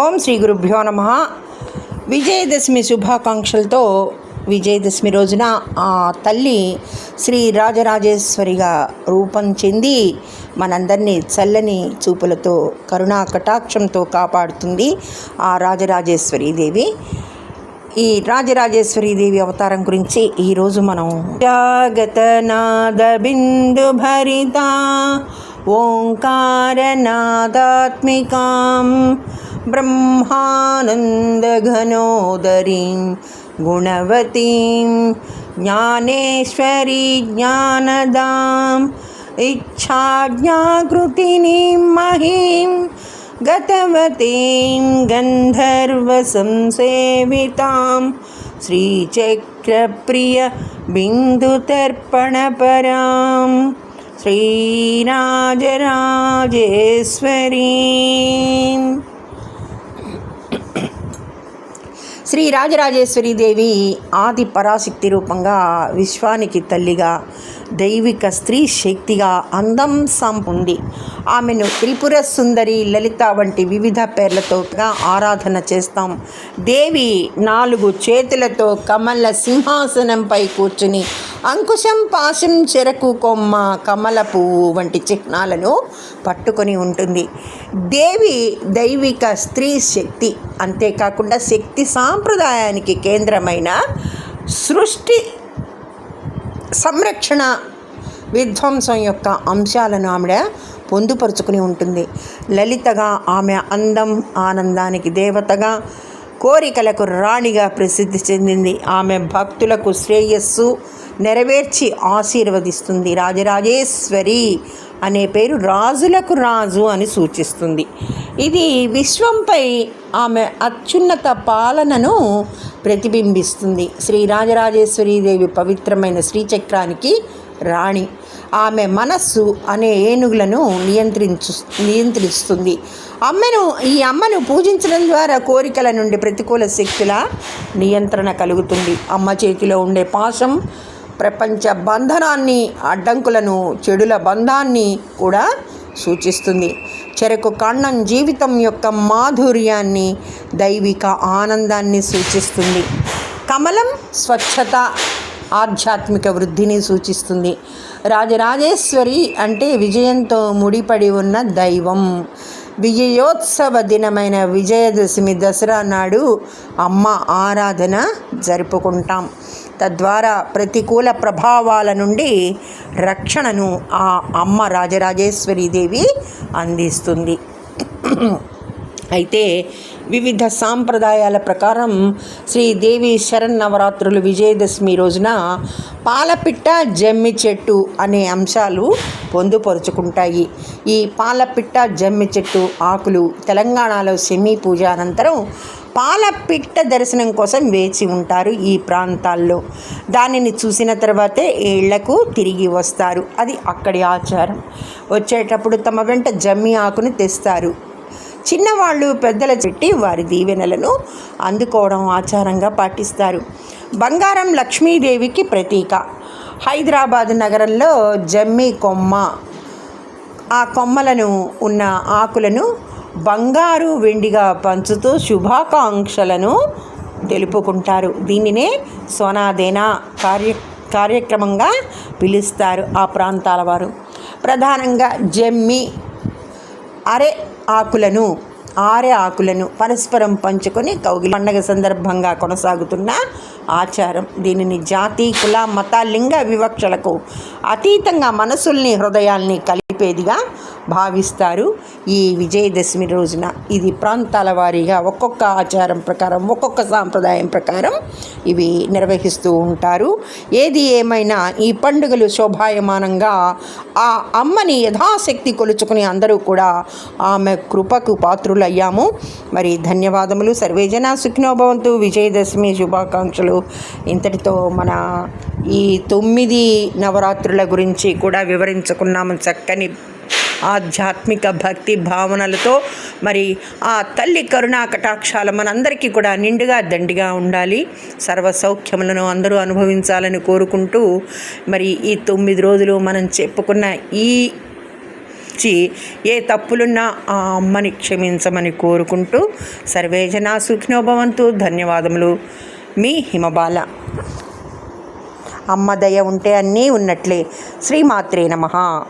ఓం శ్రీ గురుభ్యో నమః. విజయదశమి శుభాకాంక్షలతో విజయదశమి రోజున ఆ తల్లి శ్రీ రాజరాజేశ్వరిగా రూపం చెంది మనందరినీ చల్లని చూపులతో కరుణా కటాక్షంతో కాపాడుతుంది ఆ రాజరాజేశ్వరి దేవి. ఈ రాజరాజేశ్వరి దేవి అవతారం గురించి ఈరోజు మనం జాగతనాద బిందు భరిత ఓంకారనాదాత్మికాం బ్రహ్మానందఘనోదరీం గుణవతీం జ్ఞానేశ్వరీ జ్ఞానదాం ఇచ్ఛాజ్ఞాకృతినీం మహీం గతవతీం గంధర్వసంసేవితాం శ్రీచక్రప్రియ బిందుతర్పణపరాం శ్రీరాజరాజేశ్వరీం. శ్రీ రాజరాజేశ్వరి దేవి ఆది పరాశక్తి రూపంగా, విశ్వానికి తల్లిగా, దైవిక స్త్రీ శక్తిగా అందం సంపుంది. ఆమెను త్రిపుర సుందరి, లలిత వంటి వివిధ పేర్లతో ఆరాధన చేస్తాం. దేవి 4 చేతులతో కమల సింహాసనంపై కూర్చుని అంకుశం, పాశం, చెరకు కొమ్మ, కమల పువ్వు వంటి చిహ్నాలను పట్టుకొని ఉంటుంది. దేవి దైవిక స్త్రీ శక్తి. అంతేకాకుండా శక్తి సాంప్రదాయానికి కేంద్రమైన సృష్టి సంరక్షణ విధ్వంసం యొక్క అంశాలను ఆవిడ పొందుపరుచుకుని ఉంటుంది. లలితగా ఆమె అందం, ఆనందానికి దేవతగా, కోరికలకు రాణిగా ప్రసిద్ధి చెందింది. ఆమె భక్తులకు శ్రేయస్సు నెరవేర్చి ఆశీర్వదిస్తుంది. రాజరాజేశ్వరి అనే పేరు రాజులకు రాజు అని సూచిస్తుంది. ఇది విశ్వంపై ఆమె అత్యున్నత పాలనను ప్రతిబింబిస్తుంది. శ్రీ రాజరాజేశ్వరి దేవి పవిత్రమైన శ్రీచక్రానికి రాణి. ఆమె మనస్సు అనే ఏనుగులను నియంత్రిస్తుంది. ఈ అమ్మను పూజించడం ద్వారా కోరికల నుండి ప్రతికూల శక్తుల నియంత్రణ కలుగుతుంది. అమ్మ చేతిలో ఉండే పాశం ప్రపంచ బంధనాన్ని, అడ్డంకులను, చెడుల బంధాన్ని కూడా సూచిస్తుంది. చెరకు కాండం జీవితం యొక్క మాధుర్యాన్ని, దైవిక ఆనందాన్ని సూచిస్తుంది. కమలం స్వచ్ఛత, ఆధ్యాత్మిక వృద్ధిని సూచిస్తుంది. రాజరాజేశ్వరి అంటే విజయంతో ముడిపడి ఉన్న దైవం. విజయోత్సవ దినమైన విజయదశమి, దసరా నాడు అమ్మ ఆరాధన జరుపుకుంటాం. తద్వారా ప్రతికూల ప్రభావాల నుండి రక్షణను ఆ అమ్మ రాజరాజేశ్వరి దేవి అందిస్తుంది. అయితే వివిధ సాంప్రదాయాల ప్రకారం శ్రీదేవి శరన్నవరాత్రులు విజయదశమి రోజున పాలపిట్ట, జమ్మి చెట్టు అనే అంశాలు పొందుపరుచుకుంటాయి. ఈ పాలపిట్ట, జమ్మి చెట్టు ఆకులు తెలంగాణలో శమీ పూజ అనంతరం పాలపిట్ట దర్శనం కోసం వేచి ఉంటారు. ఈ ప్రాంతాల్లో దానిని చూసిన తర్వాతే ఇళ్లకు తిరిగి వస్తారు. అది అక్కడి ఆచారం. వచ్చేటప్పుడు తమ వెంట జమ్మి ఆకును తెస్తారు. చిన్నవాళ్ళు పెద్దల చెట్టి వారి దీవెనలను అందుకోవడం ఆచారంగా పాటిస్తారు. బంగారం లక్ష్మీదేవికి ప్రతీక. హైదరాబాద్ నగరంలో జమ్మి కొమ్మ, ఆ కొమ్మలను ఉన్న ఆకులను బంగారు, వెండిగా పంచుతూ శుభాకాంక్షలను తెలుపుకుంటారు. దీనినే సోనాదేనా కార్యక్రమంగా పిలుస్తారు ఆ ప్రాంతాల వారు. ప్రధానంగా జమ్మి, ఆరె ఆకులను పరస్పరం పంచుకొని కౌగిలి పండగ సందర్భంగా కొనసాగుతున్న ఆచారం. దీనిని జాతి, కుల, మత, లింగ వివక్షలకు అతీతంగా మనసుల్ని, హృదయాల్ని కలిపేదిగా భావిస్తారు. ఈ విజయదశమి రోజున ఇది ప్రాంతాల వారీగా ఒక్కొక్క ఆచారం ప్రకారం, ఒక్కొక్క సాంప్రదాయం ప్రకారం ఇవి నిర్వహిస్తూ ఉంటారు. ఏది ఏమైనా ఈ పండుగలు శోభాయమానంగా ఆ అమ్మని యథాశక్తి కొలుచుకుని అందరూ కూడా ఆమె కృపకు పాత్రులయ్యాము. మరి ధన్యవాదములు. సర్వేజన సుఖినో భవంతు. విజయదశమి శుభాకాంక్షలు. ఇంతటితో మన ఈ 9 నవరాత్రుల గురించి కూడా వివరించుకున్నాము. చక్కని ఆధ్యాత్మిక భక్తి భావనలతో మరి ఆ తల్లి కరుణా కటాక్షాలు మనందరికీ కూడా నిండుగా దండిగా ఉండాలి. సర్వ సౌఖ్యములను అందరూ అనుభవించాలని కోరుకుంటూ మరి ఈ 9 రోజులు మనం చెప్పుకున్న ఈ ఇచ్చి ఏ తప్పులున్నా ఆ అమ్మని క్షమించమని కోరుకుంటూ సర్వేజన సుఖినో భవంతు. ధన్యవాదములు. మీ హిమబాల. అమ్మ దయ ఉంటే అన్నీ ఉన్నట్లే. శ్రీమాత్రే నమః.